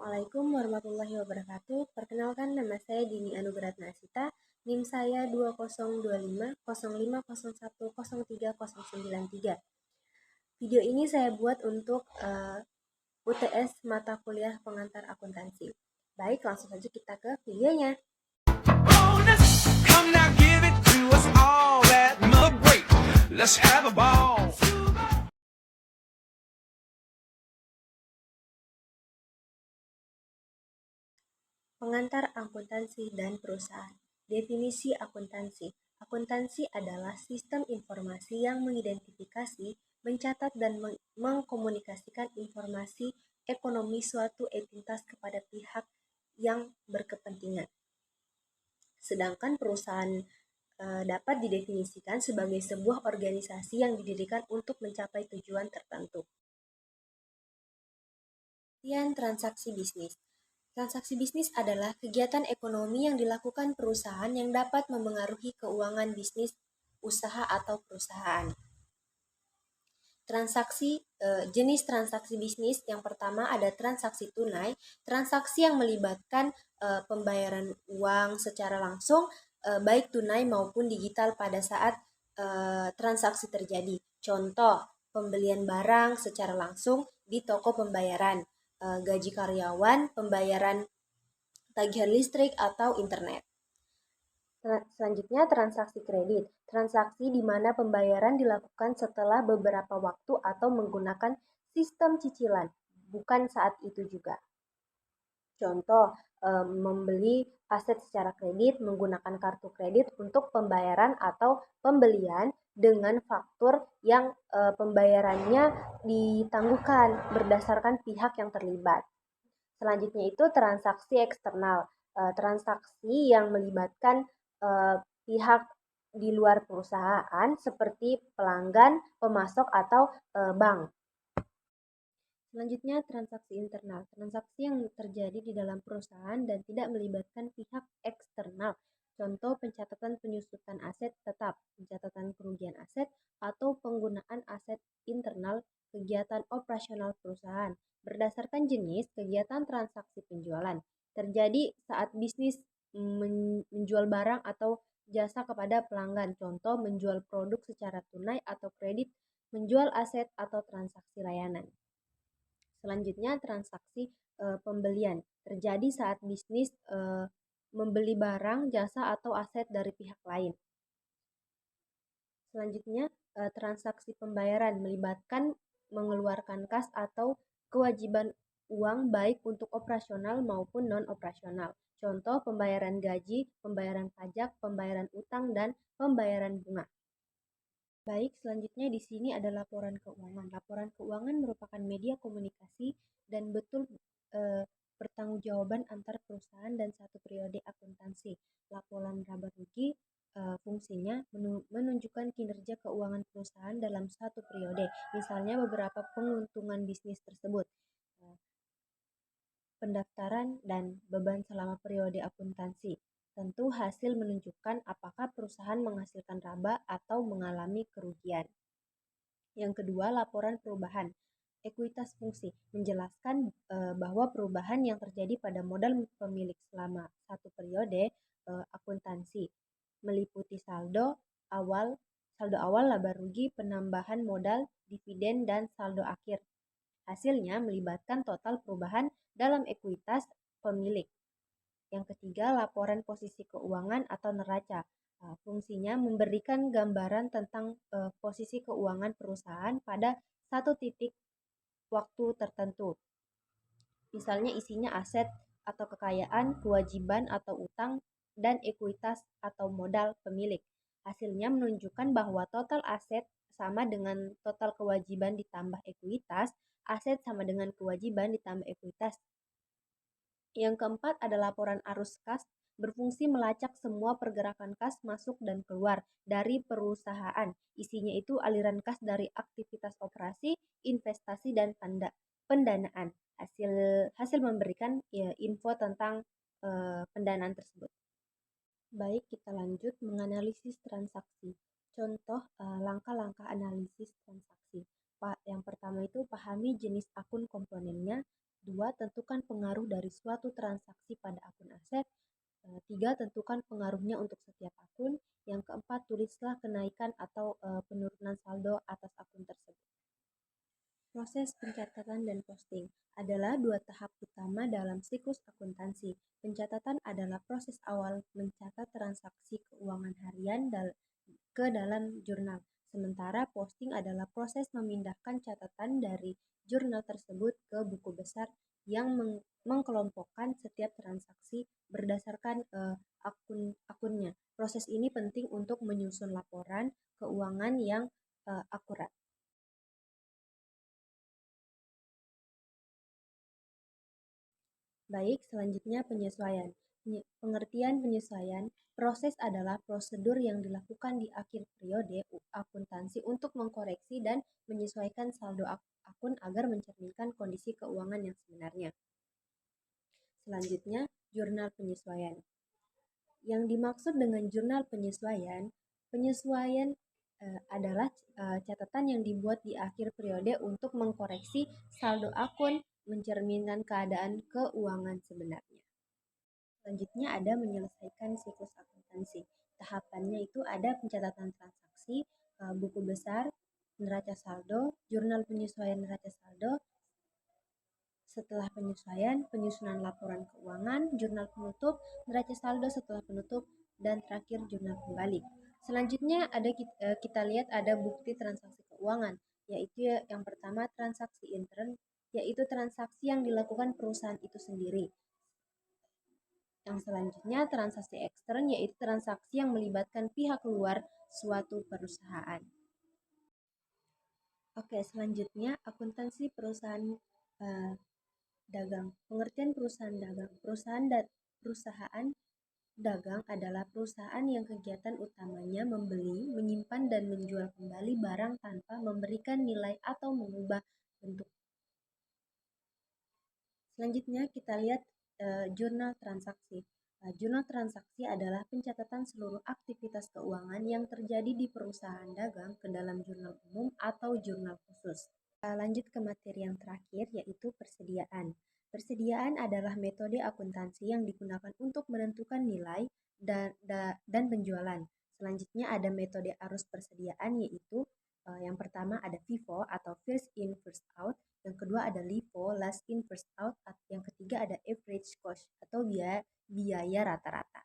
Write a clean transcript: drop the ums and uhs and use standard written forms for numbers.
Assalamualaikum warahmatullahi wabarakatuh. Perkenalkan, nama saya Dini Anugeratna Asita. NIM saya 2025 0501030993. Video ini saya buat untuk UTS mata kuliah pengantar akuntansi. Baik, langsung saja kita ke videonya. Let's have a ball. Pengantar akuntansi dan perusahaan. Definisi akuntansi. Akuntansi adalah sistem informasi yang mengidentifikasi, mencatat, dan mengkomunikasikan informasi ekonomi suatu entitas kepada pihak yang berkepentingan. Sedangkan perusahaan dapat didefinisikan sebagai sebuah organisasi yang didirikan untuk mencapai tujuan tertentu. Kemudian transaksi bisnis. Transaksi bisnis adalah kegiatan ekonomi yang dilakukan perusahaan yang dapat memengaruhi keuangan bisnis, usaha, atau perusahaan. Jenis transaksi bisnis yang pertama ada transaksi tunai, transaksi yang melibatkan pembayaran uang secara langsung, baik tunai maupun digital pada saat transaksi terjadi. Contoh, pembelian barang secara langsung di toko pembayaran, gaji karyawan, pembayaran tagihan listrik atau internet. Selanjutnya, transaksi kredit. Transaksi di mana pembayaran dilakukan setelah beberapa waktu atau menggunakan sistem cicilan, bukan saat itu juga. Contoh, membeli aset secara kredit menggunakan kartu kredit untuk pembayaran atau pembelian dengan faktur yang pembayarannya ditangguhkan berdasarkan pihak yang terlibat. Selanjutnya itu transaksi eksternal, transaksi yang melibatkan pihak di luar perusahaan seperti pelanggan, pemasok, atau bank. Selanjutnya transaksi internal, transaksi yang terjadi di dalam perusahaan dan tidak melibatkan pihak eksternal. Contoh, pencatatan penyusutan aset tetap, pencatatan kerugian aset, atau penggunaan aset internal kegiatan operasional perusahaan. Berdasarkan jenis kegiatan transaksi penjualan, terjadi saat bisnis menjual barang atau jasa kepada pelanggan. Contoh, menjual produk secara tunai atau kredit, menjual aset atau transaksi layanan. Selanjutnya transaksi pembelian, terjadi saat bisnis membeli barang, jasa, atau aset dari pihak lain. Selanjutnya transaksi pembayaran melibatkan mengeluarkan kas atau kewajiban uang baik untuk operasional maupun non-operasional. Contoh, pembayaran gaji, pembayaran pajak, pembayaran utang, dan pembayaran bunga. Baik, selanjutnya di sini ada laporan keuangan. Laporan keuangan merupakan media komunikasi dan betul pertanggungjawaban antar perusahaan dan satu periode akuntansi. Laporan laba rugi fungsinya menunjukkan kinerja keuangan perusahaan dalam satu periode, misalnya beberapa penguntungan bisnis tersebut, pendaftaran dan beban selama periode akuntansi. Tentu hasil menunjukkan apakah perusahaan menghasilkan laba atau mengalami kerugian. Yang kedua, laporan perubahan. Ekuitas fungsi menjelaskan bahwa perubahan yang terjadi pada modal pemilik selama satu periode akuntansi meliputi saldo awal, laba rugi, penambahan modal, dividen, dan saldo akhir. Hasilnya melibatkan total perubahan dalam ekuitas pemilik. Yang ketiga, laporan posisi keuangan atau neraca. Fungsinya memberikan gambaran tentang posisi keuangan perusahaan pada satu titik waktu tertentu. Misalnya isinya aset atau kekayaan, kewajiban atau utang, dan ekuitas atau modal pemilik. Hasilnya menunjukkan bahwa total aset sama dengan total kewajiban ditambah ekuitas, aset sama dengan kewajiban ditambah ekuitas. Yang keempat ada laporan arus kas, berfungsi melacak semua pergerakan kas masuk dan keluar dari perusahaan. Isinya itu aliran kas dari aktivitas operasi, investasi, dan pendanaan. Hasil memberikan info tentang pendanaan tersebut. Baik, kita lanjut menganalisis transaksi. Contoh langkah-langkah analisis transaksi. Yang pertama itu pahami jenis akun komponennya, 2. Tentukan pengaruh dari suatu transaksi pada akun aset. 3. Tentukan pengaruhnya untuk setiap akun. Yang keempat, tulislah kenaikan atau penurunan saldo atas akun tersebut. Proses pencatatan dan posting adalah dua tahap utama dalam siklus akuntansi. Pencatatan adalah proses awal mencatat transaksi keuangan harian ke dalam jurnal. Sementara posting adalah proses memindahkan catatan dari jurnal tersebut ke buku besar yang mengkelompokkan setiap transaksi berdasarkan akunnya. Proses ini penting untuk menyusun laporan keuangan yang akurat. Baik, selanjutnya penyesuaian. Pengertian penyesuaian, proses adalah prosedur yang dilakukan di akhir periode akuntansi untuk mengkoreksi dan menyesuaikan saldo akun agar mencerminkan kondisi keuangan yang sebenarnya. Selanjutnya, jurnal penyesuaian. Yang dimaksud dengan jurnal penyesuaian, penyesuaian adalah catatan yang dibuat di akhir periode untuk mengkoreksi saldo akun mencerminkan keadaan keuangan sebenarnya. Selanjutnya ada menyelesaikan siklus akuntansi. Tahapannya itu ada pencatatan transaksi, buku besar, neraca saldo, jurnal penyesuaian neraca saldo, setelah penyesuaian, penyusunan laporan keuangan, jurnal penutup, neraca saldo setelah penutup, dan terakhir jurnal kembali. Selanjutnya ada kita lihat ada bukti transaksi keuangan, yaitu yang pertama transaksi intern, yaitu transaksi yang dilakukan perusahaan itu sendiri. Yang selanjutnya transaksi ekstern, yaitu transaksi yang melibatkan pihak luar suatu perusahaan. Oke, selanjutnya akuntansi perusahaan dagang. Pengertian perusahaan dagang. Perusahaan dagang adalah perusahaan yang kegiatan utamanya membeli, menyimpan, dan menjual kembali barang tanpa memberikan nilai atau mengubah bentuk. Selanjutnya kita lihat jurnal transaksi. Jurnal transaksi adalah pencatatan seluruh aktivitas keuangan yang terjadi di perusahaan dagang ke dalam jurnal umum atau jurnal khusus. Lanjut ke materi yang terakhir, yaitu persediaan. Persediaan adalah metode akuntansi yang digunakan untuk menentukan nilai dan penjualan. Selanjutnya ada metode arus persediaan, yaitu yang pertama ada FIFO atau first in first out, yang kedua ada LIFO last in first out, yang ketiga ada average cost atau biaya rata-rata.